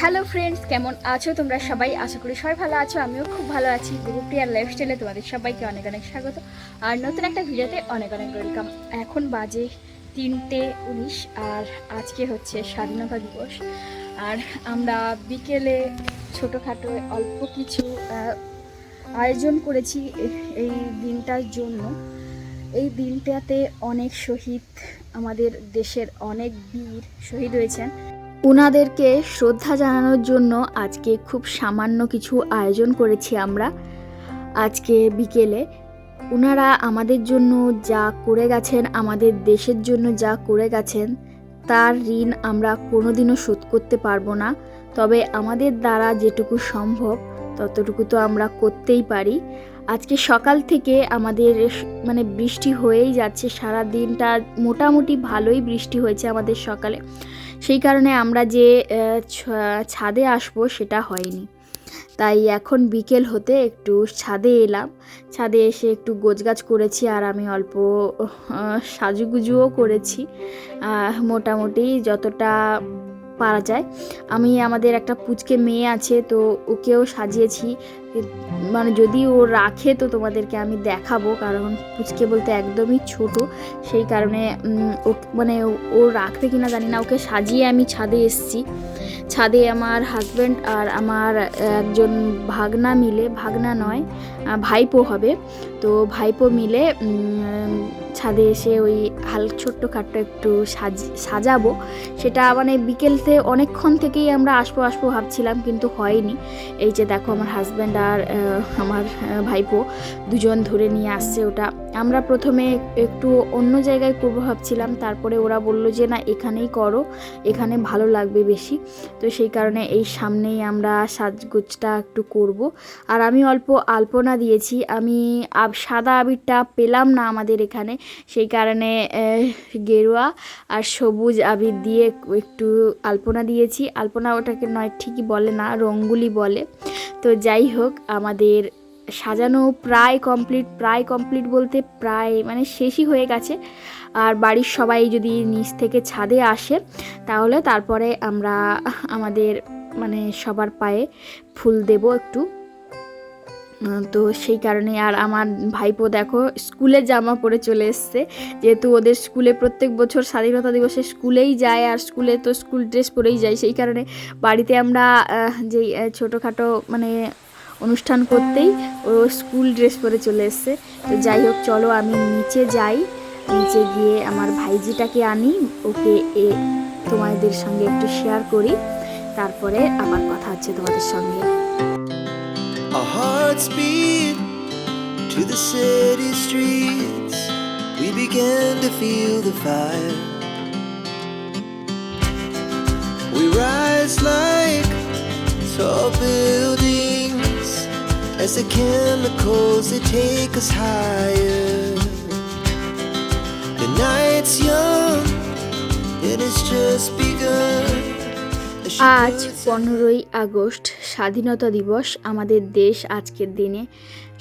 Hello friends, কেমন আছো তোমরা সবাই? আশা করি সবাই ভালো আছো। আমিও খুব ভালো আছি। দেবপ্রিয়ার লাইফস্টাইলে তোমাদের সবাইকে অনেক অনেক স্বাগত আর নতুন একটা ভিডিওতে অনেক অনেক ওয়েলকাম। এখন বাজে 3:19 আর আজকে হচ্ছে স্বাধীনতা দিবস। আর আমরা বিকেলে ছোটোখাটো অল্প কিছু আয়োজন করেছি এই দিনটার জন্য। এই দিনটাতে অনেক শহীদ, আমাদের দেশের অনেক বীর শহীদ হয়েছেন। ওনাদেরকে শ্রদ্ধা জানানোর জন্য আজকে খুব সামান্য কিছু আয়োজন করেছি আমরা আজকে বিকেলে। ওনারা আমাদের জন্য যা করে গেছেন, আমাদের দেশের জন্য যা করে গেছেন, তার ঋণ আমরা কোনোদিনও শোধ করতে পারবো না। তবে আমাদের দ্বারা যেটুকু সম্ভব ততটুকু তো আমরা করতেই পারি। আজকে সকাল থেকে আমাদের বৃষ্টি হয়েই যাচ্ছে, সারা দিনটা মোটামুটি ভালোই বৃষ্টি হয়েছে আমাদের সকালে। সেই কারণে আমরা যে ছাদে আসবো সেটা হয়নি। তাই এখন বিকেল হতে একটু ছাদে এলাম। ছাদে এসে একটু গোছগাছ করেছি আর আমি অল্প সাজুগুজুও করেছি, মোটামুটি যতটা পারা যায়। আমি আমাদের একটা পুচকে মেয়ে আছে, তো ওকেও সাজিয়েছি। যদি ও রাখে তো তোমাদেরকে আমি দেখাবো, কারণ পুচকে বলতে একদমই ছোট, সেই কারণে ও রাখবে কিনা জানি না। ওকে সাজিয়ে আমি ছাদে এসেছি। ছাদে আমার হাজব্যান্ড আর আমার একজন ভাগনা মিলে, ভাগনা নয় ভাইপো হবে, তো ভাইপো মিলে ছাদে এসে ওই ছোট্টখাট্টো একটু সাজাবো। সেটা বিকেলতে অনেকক্ষণ থেকেই আমরা আসবো ভাবছিলাম, কিন্তু হয়নি। এই যে দেখো, আমার হাজব্যান্ড আর আমার ভাইপো দুজন ধরে নিয়ে আসছে ওটা। আমরা প্রথমে একটু অন্য জায়গায় করবো ভাবছিলাম, তারপরে ওরা বললো যে না, এখানেই করো, এখানে ভালো লাগবে বেশি। তো সেই কারণে এই সামনেই আমরা সাজগোজটা একটু করব। আর আমি অল্প আলপনা দিয়েছি। আমি সাদা আবিরটা পেলাম না আমাদের এখানে, সেই কারণে গেরুয়া আর সবুজ আবির দিয়ে একটু আলপনা দিয়েছি। আলপনা ওটাকে নয় ঠিকই বলে না, রঙ্গুলি বলে। তো যাই হোক, আমাদের সাজানো প্রায় কমপ্লিট বলতে প্রায় শেষই হয়ে গেছে। আর বাড়ির সবাই যদি নিচ থেকে ছাদে আসে তাহলে তারপরে আমরা আমাদের সবার পায়ে ফুল দেব একটু। তো সেই কারণে আর আমার ভাইপো দেখো স্কুলের জামা পরে চলে এসছে, যেহেতু ওদের স্কুলে প্রত্যেক বছর স্বাধীনতা দিবসে স্কুলেই যায়, আর স্কুলে তো স্কুল ড্রেস পরেই যায়। সেই কারণে বাড়িতে আমরা যেই ছোটোখাটো অনুষ্ঠান করতেই ও স্কুল ড্রেস পরে চলে এসছে। তো যাই হোক, চলো আমি নিচে যাই, নিচে গিয়ে আমার ভাইজিটাকে আনি, ওকে তোমাদের সঙ্গে একটু শেয়ার করি, তারপরে আবার কথা হচ্ছে তোমাদের সঙ্গে। Our hearts beat to the city streets. We began to feel the fire. We rise like tall buildings as the chemicals, they take us higher. The night's young and it's just begun. আজ 15ই August স্বাধীনতা দিবস। আমাদের দেশ আজকের দিনে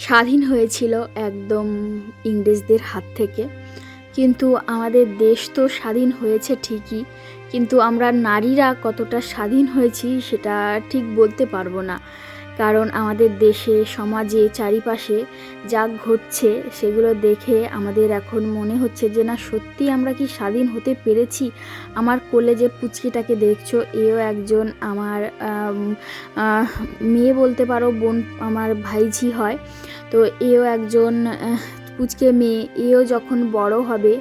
স্বাধীন হয়েছিল একদম ইংরেজদের হাত থেকে। কিন্তু আমাদের দেশ তো স্বাধীন হয়েছে ঠিকই, কিন্তু আমরা নারীরা কতটা স্বাধীন হয়েছি সেটা ঠিক বলতে পারবো না। কারণ আমাদের দেশে, সমাজে, চারিপাশে যা ঘটছে সেগুলো দেখে আমাদের এখন মনে হচ্ছে যে না, সত্যি আমরা কি স্বাধীন হতে পেরেছি। আমার কোলে যে পুচকিটাকে দেখছো, এও একজন আমার মেয়ে বলতে পারো, বোন, আমার ভাইঝি হয়। তো এও একজন পুচকে মেয়ে। এও যখন বড় হবে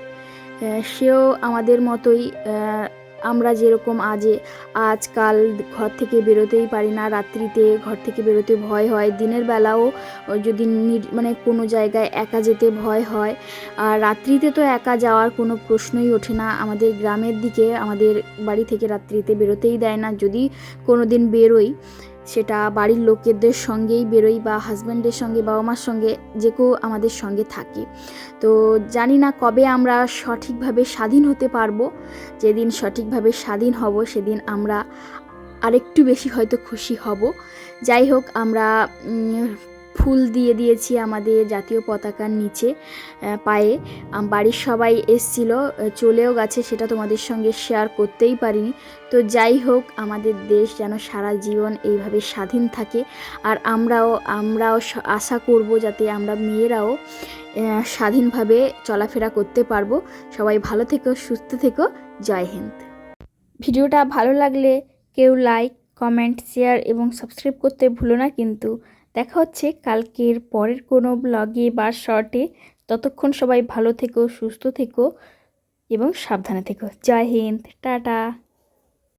সেও আমাদের মতোই, আমরা যেরকম আজকাল ঘর থেকে বেরোতেই পারি না, রাত্রিতে ঘর থেকে বেরোতে ভয় হয়, দিনের বেলাও যদি কোনো জায়গায় একা যেতে ভয় হয়। আর রাত্রিতে তো একা যাওয়ার কোনো প্রশ্নই ওঠে না। আমাদের গ্রামের দিকে আমাদের বাড়ি থেকে রাত্রিতে বেরোতেই দেয় না। যদি কোনো দিন বেরোই, সেটা বাড়ির লোকেদের সঙ্গেই বেরোই, বা হাজব্যান্ডের সঙ্গে, বাবা মার সঙ্গে, যে কেউ আমাদের সঙ্গে থাকে। তো জানি না কবে আমরা সঠিকভাবে স্বাধীন হতে পারবো। যেদিন সঠিকভাবে স্বাধীন হব সেদিন আমরা আরেকটু বেশি হয়তো খুশি হব। যাই হোক, আমরা ফুল দিয়ে দিয়েছি আমাদের জাতীয় পতাকার নিচে পায়ে। বাড়ির সবাই এসছিল, চলেও গেছে, সেটা তোমাদের সঙ্গে শেয়ার করতেই পারিনি। তো যাই হোক, আমাদের দেশ যেন সারা জীবন এইভাবে স্বাধীন থাকে। আর আমরাও আশা করব যাতে আমরা মেয়েরাও স্বাধীনভাবে চলাফেরা করতে পারবো। সবাই ভালো থেকো, সুস্থ থেকো। জয় হিন্দ। ভিডিওটা ভালো লাগলে কেউ লাইক, কমেন্ট, শেয়ার এবং সাবস্ক্রাইব করতে ভুলো না কিন্তু। দেখা হচ্ছে কালকের পরের কোনো ব্লগে বা শর্টে। ততক্ষণ সবাই ভালো থেকো, সুস্থ থেকো এবং সাবধানে থেকো। জয় হিন্দ, টাটা।